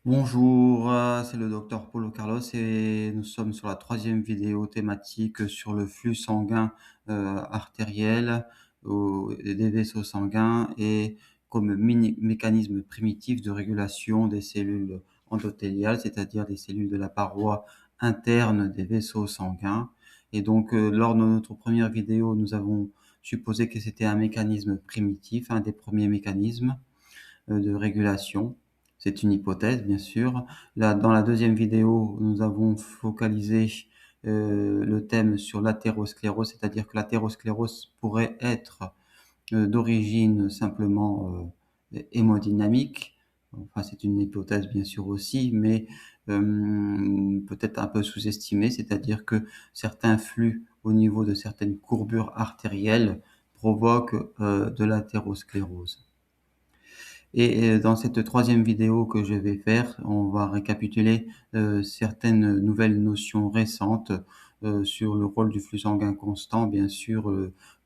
Bonjour, c'est le docteur Paulo Carlos et nous sommes sur la troisième vidéo thématique sur le flux sanguin artériel des vaisseaux sanguins et comme mécanisme primitif de régulation des cellules endothéliales, c'est-à-dire des cellules de la paroi interne des vaisseaux sanguins. Et donc, lors de notre première vidéo, nous avons supposé que c'était un mécanisme primitif, un des premiers mécanismes de régulation. C'est une hypothèse, bien sûr. Là, dans la deuxième vidéo, nous avons focalisé le thème sur l'athérosclérose, c'est-à-dire que l'athérosclérose pourrait être d'origine simplement hémodynamique. Enfin, c'est une hypothèse bien sûr aussi, mais peut-être un peu sous-estimée, c'est-à-dire que certains flux au niveau de certaines courbures artérielles provoquent de l'athérosclérose. Et dans cette troisième vidéo que je vais faire, on va récapituler certaines nouvelles notions récentes sur le rôle du flux sanguin constant, bien sûr,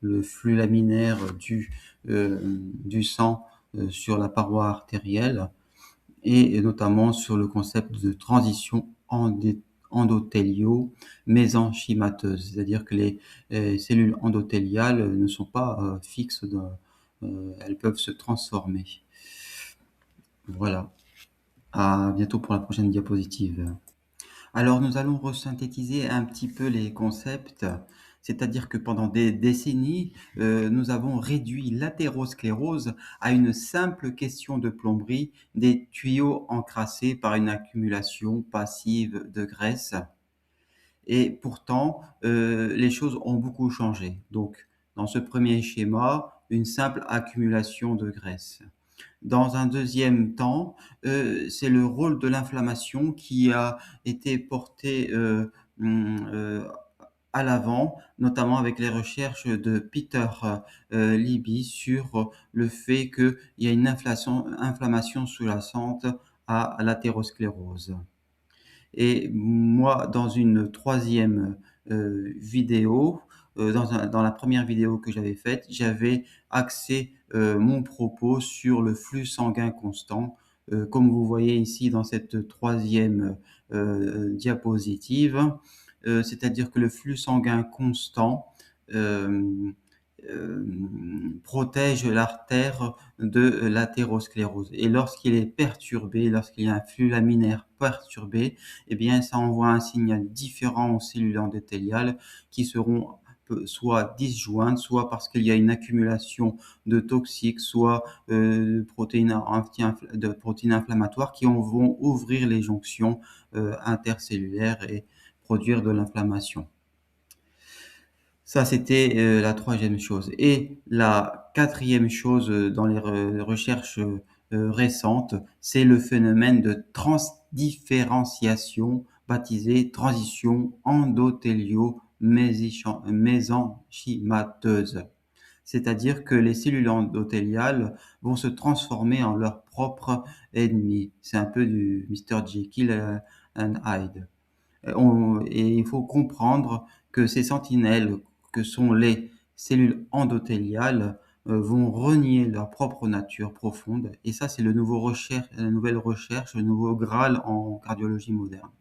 le flux laminaire du sang sur la paroi artérielle et notamment sur le concept de transition endothéliaux-mésenchymateuse, c'est-à-dire que les cellules endothéliales ne sont pas fixes, elles peuvent se transformer. Voilà, à bientôt pour la prochaine diapositive. Alors nous allons resynthétiser un petit peu les concepts, c'est-à-dire que pendant des décennies, nous avons réduit l'athérosclérose à une simple question de plomberie des tuyaux encrassés par une accumulation passive de graisse. Et pourtant, les choses ont beaucoup changé. Donc, dans ce premier schéma, une simple accumulation de graisse. Dans un deuxième temps, c'est le rôle de l'inflammation qui a été porté à l'avant, notamment avec les recherches de Peter Libby sur le fait qu'il y a une inflammation sous-jacente à l'athérosclérose. Et moi, dans une troisième vidéo, dans la première vidéo que j'avais faite, j'avais axé mon propos sur le flux sanguin constant. Comme vous voyez ici dans cette troisième diapositive, c'est-à-dire que le flux sanguin constant euh, euh, protège l'artère de l'athérosclérose. Et lorsqu'il est perturbé, lorsqu'il y a un flux laminaire perturbé, eh bien, ça envoie un signal différent aux cellules endothéliales qui seront soit disjointes, soit parce qu'il y a une accumulation de toxiques, soit de protéines inflammatoires qui vont ouvrir les jonctions intercellulaires et produire de l'inflammation. Ça, c'était la troisième chose. Et la quatrième chose dans les recherches récentes, c'est le phénomène de transdifférenciation baptisé transition endothélio-mésenchymateuse. C'est-à-dire que les cellules endothéliales vont se transformer en leur propre ennemi. C'est un peu du Mr. Jekyll and Hyde. Et il faut comprendre que ces sentinelles, que sont les cellules endothéliales, vont renier leur propre nature profonde. Et ça, c'est la nouvelle recherche, le nouveau Graal en cardiologie moderne.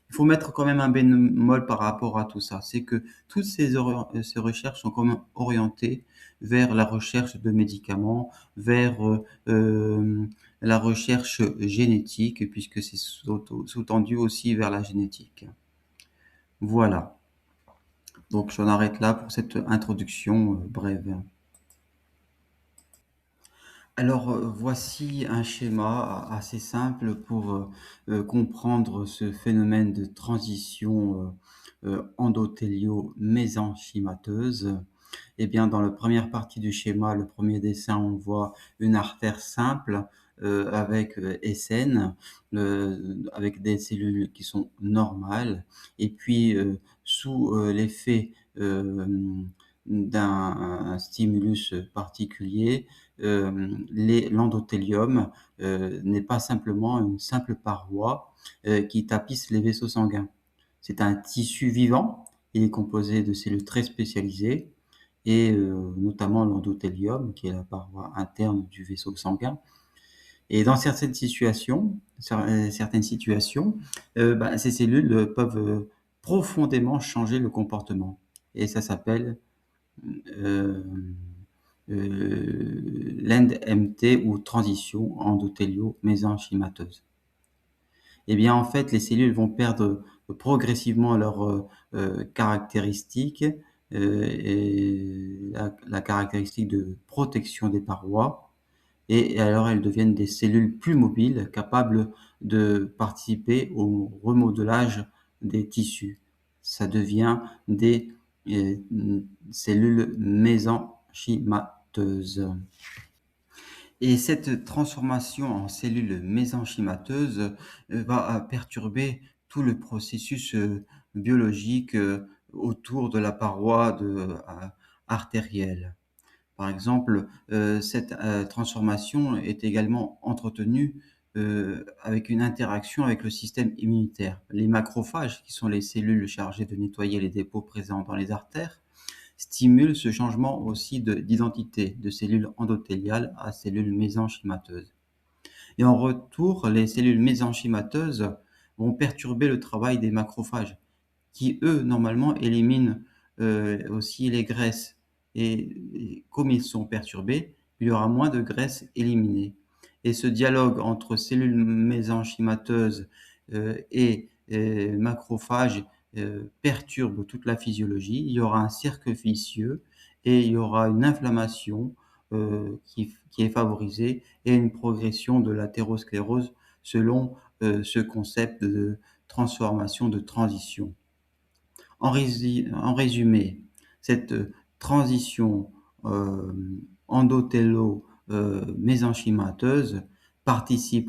Il faut mettre quand même un bémol par rapport à tout ça. C'est que toutes ces recherches sont quand même orientées vers la recherche de médicaments, vers la recherche génétique, puisque c'est sous-tendu aussi vers la génétique. Voilà. Donc j'en arrête là pour cette introduction brève. Alors voici un schéma assez simple pour comprendre ce phénomène de transition endothélio-mésenchymateuse. Eh bien, dans la première partie du schéma, le premier dessin, on voit une artère simple avec SN, avec des cellules qui sont normales. Et puis, sous l'effet d'un stimulus particulier, l'endothélium n'est pas simplement une simple paroi qui tapisse les vaisseaux sanguins. C'est un tissu vivant. Il est composé de cellules très spécialisées et notamment l'endothélium, qui est la paroi interne du vaisseau sanguin. Et dans certaines situations, ces cellules peuvent profondément changer le comportement. Et ça s'appelle euh, l'ENDMT ou transition endothélio-mésenchymateuse. Eh bien, en fait, les cellules vont perdre progressivement leurs caractéristiques et la caractéristique de protection des parois. Et alors, elles deviennent des cellules plus mobiles, capables de participer au remodelage des tissus. Ça devient des euh, cellules mésenchymateuses. Et cette transformation en cellules mésenchymateuses va perturber tout le processus biologique autour de la paroi artérielle. Par exemple, cette transformation est également entretenue avec une interaction avec le système immunitaire. Les macrophages, qui sont les cellules chargées de nettoyer les dépôts présents dans les artères, stimulent ce changement aussi d'identité de cellules endothéliales à cellules mésenchymateuses. Et en retour, les cellules mésenchymateuses vont perturber le travail des macrophages, qui eux, normalement, éliminent aussi les graisses. Et comme ils sont perturbés, il y aura moins de graisses éliminées. Et ce dialogue entre cellules mésenchymateuses et macrophages perturbe toute la physiologie. Il y aura un cercle vicieux et il y aura une inflammation qui est favorisée et une progression de l'athérosclérose selon ce concept de transformation, de transition. En résumé, cette transition euh, endothélo-mésenchymateuse participe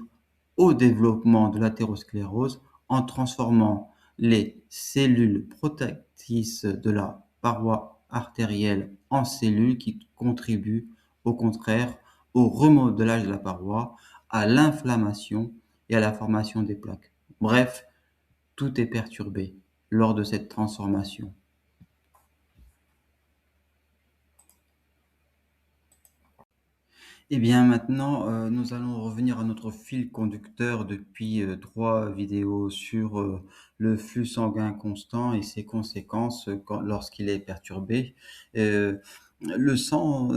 au développement de l'athérosclérose en transformant les cellules protectrices de la paroi artérielle en cellules qui contribuent au contraire au remodelage de la paroi, à l'inflammation et à la formation des plaques. Bref, tout est perturbé lors de cette transformation. Eh bien maintenant, nous allons revenir à notre fil conducteur depuis 3 vidéos sur le flux sanguin constant et ses conséquences lorsqu'il est perturbé. Le sang,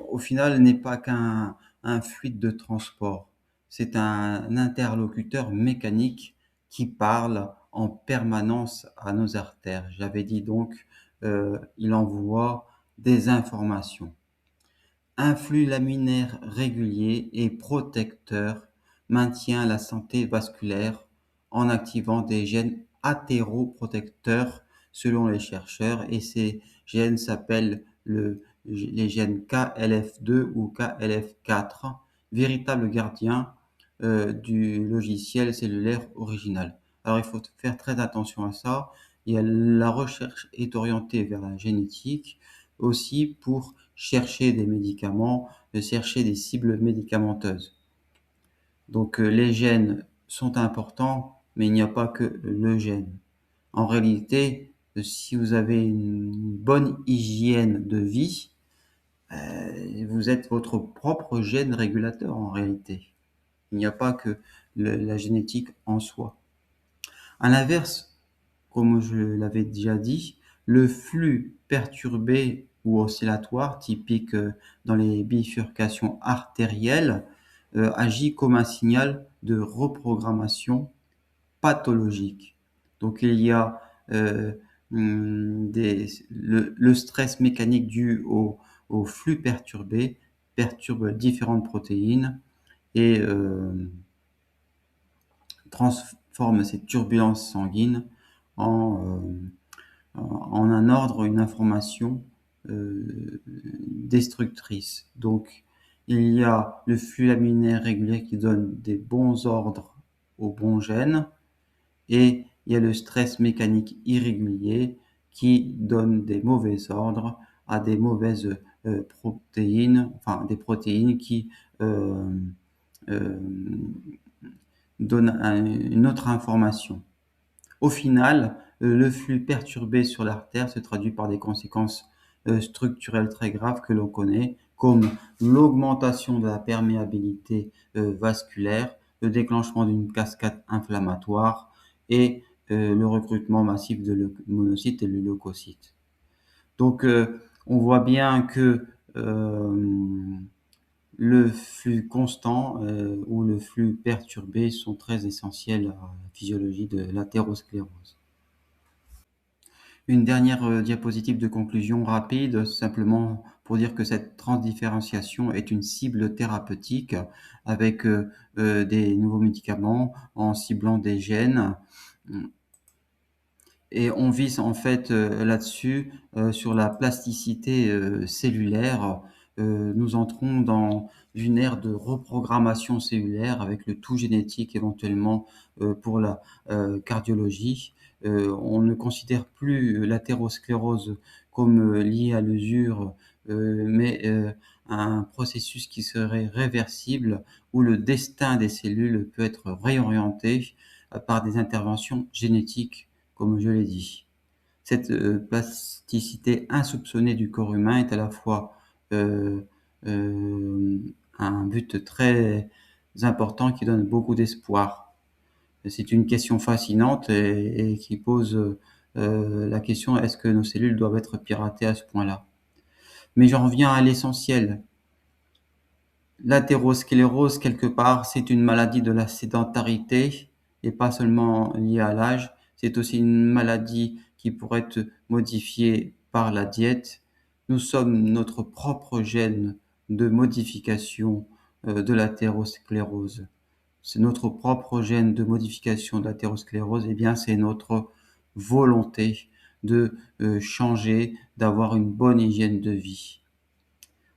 au final, n'est pas qu'un fluide de transport. C'est un interlocuteur mécanique qui parle en permanence à nos artères. J'avais dit donc, il envoie des informations. Un flux laminaire régulier et protecteur maintient la santé vasculaire en activant des gènes athéroprotecteurs selon les chercheurs, et ces gènes s'appellent les gènes KLF2 ou KLF4, véritables gardiens du logiciel cellulaire original. Alors il faut faire très attention à ça. La recherche est orientée vers la génétique aussi pour chercher des médicaments, de chercher des cibles médicamenteuses. Donc les gènes sont importants, mais il n'y a pas que le gène. En réalité, si vous avez une bonne hygiène de vie, vous êtes votre propre gène régulateur en réalité. Il n'y a pas que la génétique en soi. À l'inverse, comme je l'avais déjà dit, le flux perturbé ou oscillatoire, typique dans les bifurcations artérielles, agit comme un signal de reprogrammation pathologique. Donc il y a le stress mécanique dû au flux perturbé perturbe différentes protéines et transforme ces turbulences sanguines en, en un ordre, une information destructrice. Donc, il y a le flux laminaire régulier qui donne des bons ordres aux bons gènes, et il y a le stress mécanique irrégulier qui donne des mauvais ordres à des mauvaises protéines, enfin des protéines qui euh, euh, donnent une autre information. Au final, le flux perturbé sur l'artère se traduit par des conséquences structurelles très graves que l'on connaît, comme l'augmentation de la perméabilité vasculaire, le déclenchement d'une cascade inflammatoire et le recrutement massif de monocytes et de leucocytes. Donc, on voit bien que le flux constant ou le flux perturbé sont très essentiels à la physiologie de l'athérosclérose. Une dernière diapositive de conclusion rapide, simplement pour dire que cette transdifférenciation est une cible thérapeutique avec des nouveaux médicaments en ciblant des gènes. Et on vise en fait là-dessus sur la plasticité cellulaire. Nous entrons dans une ère de reprogrammation cellulaire avec le tout génétique éventuellement pour la cardiologie. On ne considère plus l'athérosclérose comme liée à l'usure, mais un processus qui serait réversible où le destin des cellules peut être réorienté par des interventions génétiques comme je l'ai dit. Cette plasticité insoupçonnée du corps humain est à la fois euh, euh, un but très important qui donne beaucoup d'espoir. C'est une question fascinante et qui pose la question est-ce que nos cellules doivent être piratées à ce point-là? Mais j'en reviens à l'essentiel. L'athérosclérose, quelque part, c'est une maladie de la sédentarité et pas seulement liée à l'âge. C'est aussi une maladie qui pourrait être modifiée par la diète. Nous sommes notre propre gène de modification de l'athérosclérose. C'est notre propre gène de modification de l'athérosclérose, et bien c'est notre volonté de changer, d'avoir une bonne hygiène de vie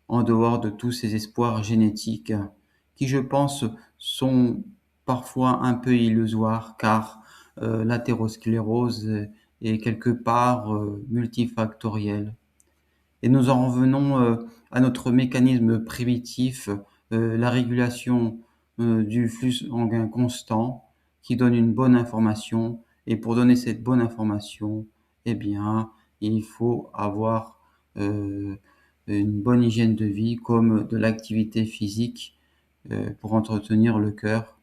en dehors de tous ces espoirs génétiques qui, je pense, sont parfois un peu illusoires car l'athérosclérose est quelque part multifactorielle. Et nous en revenons à notre mécanisme primitif, la régulation du flux sanguin constant qui donne une bonne information. Et pour donner cette bonne information, eh bien, il faut avoir une bonne hygiène de vie comme de l'activité physique pour entretenir le cœur,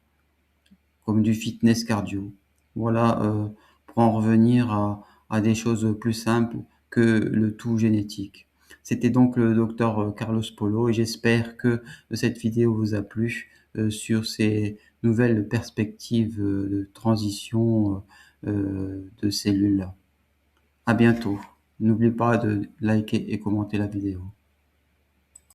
comme du fitness cardio. Voilà, pour en revenir à des choses plus simples que le tout génétique. C'était donc le docteur Carlos Polo et j'espère que cette vidéo vous a plu sur ces nouvelles perspectives de transition de cellules. À bientôt. N'oubliez pas de liker et commenter la vidéo.